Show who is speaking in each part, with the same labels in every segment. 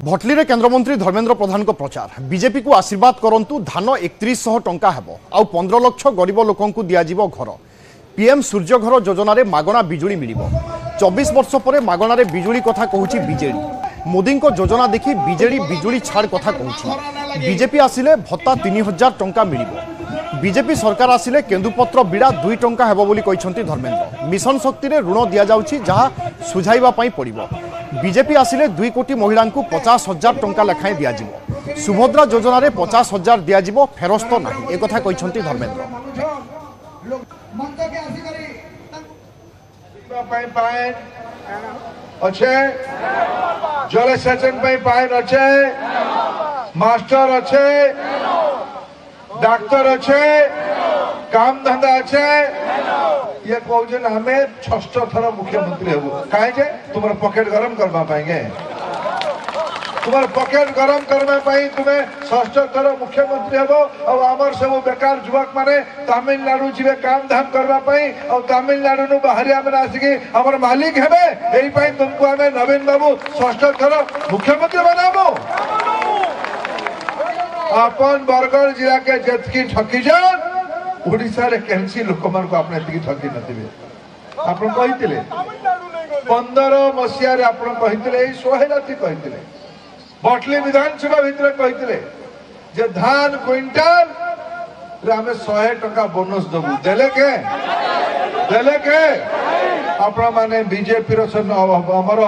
Speaker 1: भटली रे केंद्रमंत्री धर्मेंद्र प्रधान को प्रचार बीजेपी को आशीर्वाद करंतु धान 3100 टंका हेबो आउ 15 लाख गरीब लोकंकु दिया जीवो घर पीएम सूर्य घर योजना रे मागणा बिजुली मिलिबो 24 वर्ष परे मागणा रे बिजुली कथा कहूची बीजेडी मोदी को योजना देखि बीजेडी बिजुली छाड़ कथा कहूची बीजेपी आसिले भत्ता 3000 टंका मिलिबो बीजेपी सरकार आसिले केंदुपत्र बिड़ा 2 टंका हेबो बोली कहिसंती धर्मेंद्र मिशन शक्ति रे ऋण दिया जाउची जहा सुझाइबा पई पड़िबो बीजेपी आसिले 2 कोटी महिला को 50,000 टंका लेखाएं दियाजिबो सुभद्रा योजना रे 50,000 दियाजिबो फेरस्त नाही एक कथा कहिसंती धर्मेंद्र
Speaker 2: जलसेचन पाइन अच्छे मास्टर अच्छे डाक्तर अच्छे काम धंदा अच्छे ये कहते हमें 6 थर मुख्यमंत्री हबू कहे तुम पॉकेट गरम करवा पाएंगे तुम पॉकेट गरम करने तुम्हें 6 थर मुख्यमंत्री हब और आमर सब बेकार युवक माने तमिलनाडु जीवे काम धाम करने और तमिलनाडु बाहरी आम आसिक आम मालिक हे तुमको आम नवीन बाबू 6 थर मुख्यमंत्री बनाबो अपन बरगढ़ जिला के जतकी ठकी जान ओडिशा रे केनसी लोक मान को आपने एतिकी ठकी नथिबे आपन कहितिले 15 मसिया रे आपन कहितिले ए सोहेलाती कहितिले बटली विधानसभा भितर कहितिले जे धान क्विंटल रे हमें 100 टका बोनस दबु देले के आपन माने बीजेपी रो हमर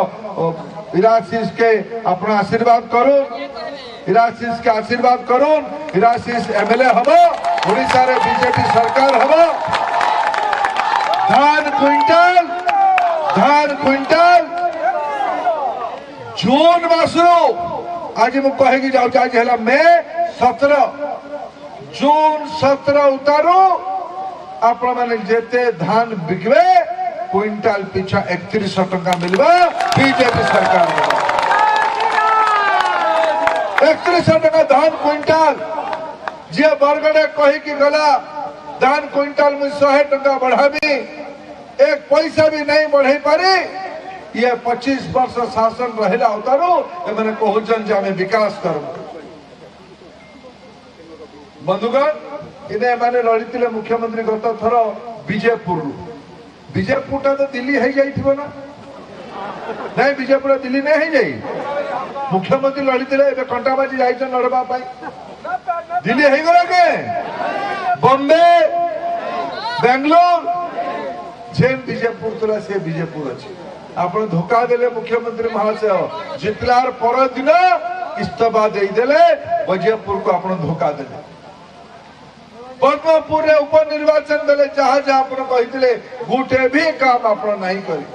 Speaker 2: इराशीष के आपन आशीर्वाद करू इराशीष के आशीर्वाद करूं इराशीष एमएलए हम ओडिशा रे बीजेपी सरकार हम धान क्विंटल जून मासरो आज मु कहेगी जाऊ आज है मे 17 जून 17 उतारू आप माने जेते धान बिकवे क्विंटल पिछा 3100 टका मिलवा बीजेपी सरकार 3100 टका धान क्विंटल जी बरगढ़े कही कि गला धान क्विंटल मुझे 100 टका बढ़ावी एक पैसा भी नहीं बढ़े पारी ये 25 वर्ष शासन रहा उतारू मैंने कहून जे हमें विकास करूँ बंधुगण इन्हें मैंने लड़ी मुख्यमंत्री गत थर विजयपुर तो दिल्ली है जाइथिबो ना नहीं विजयपुर दिल्ली नहीं जाई मुख्यमंत्री लड़ी कंटाबाजी जाइए लड़वा दिल्ली है गला के बॉम्बे बेंगलोर जेन विजयपुर तुला से विजयपुर अच्छे आप धोखा देले मुख्यमंत्री महाशय जितलार पर दिन इस्तीफा देदेले विजयपुर को आप धोखा देले पद्मपुर उपनिर्वाचन देले जहाँ जहाँ आप कहते गोटे भी काम आप नहीं करी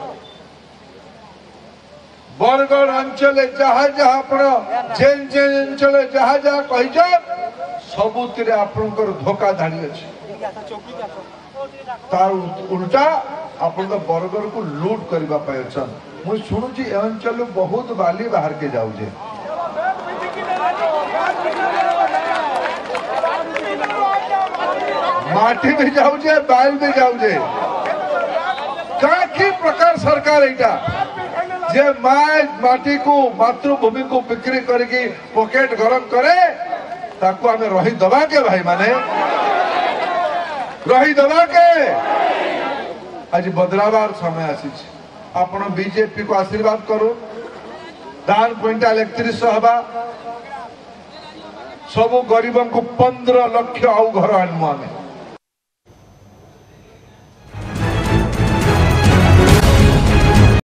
Speaker 2: बरगढ़ अंचल जहाँ जहाँ आप जेन अंचल जहाँ जहाँ कही सबुत आपंकर धोखा धाड़ी अच्छे तार उल्टा आप बरगढ़ को लूट करने मुझे शुणुची अंचल बहुत बाली बाहर के जाऊे माटी भी जाऊे बाल भी जाऊे कि प्रकार सरकार यहाँ जे माटी को मातृभूमि को बिक्री करके पॉकेट गरम करे ताकू आमे रही दबा के भाई माने रही दबा के आज बदलावार समय आसी आपण बीजेपी को आशीर्वाद करू धान क्विंटल 3100 हवा सब गरीबों को 15 लाख आउ घर आनमु आमे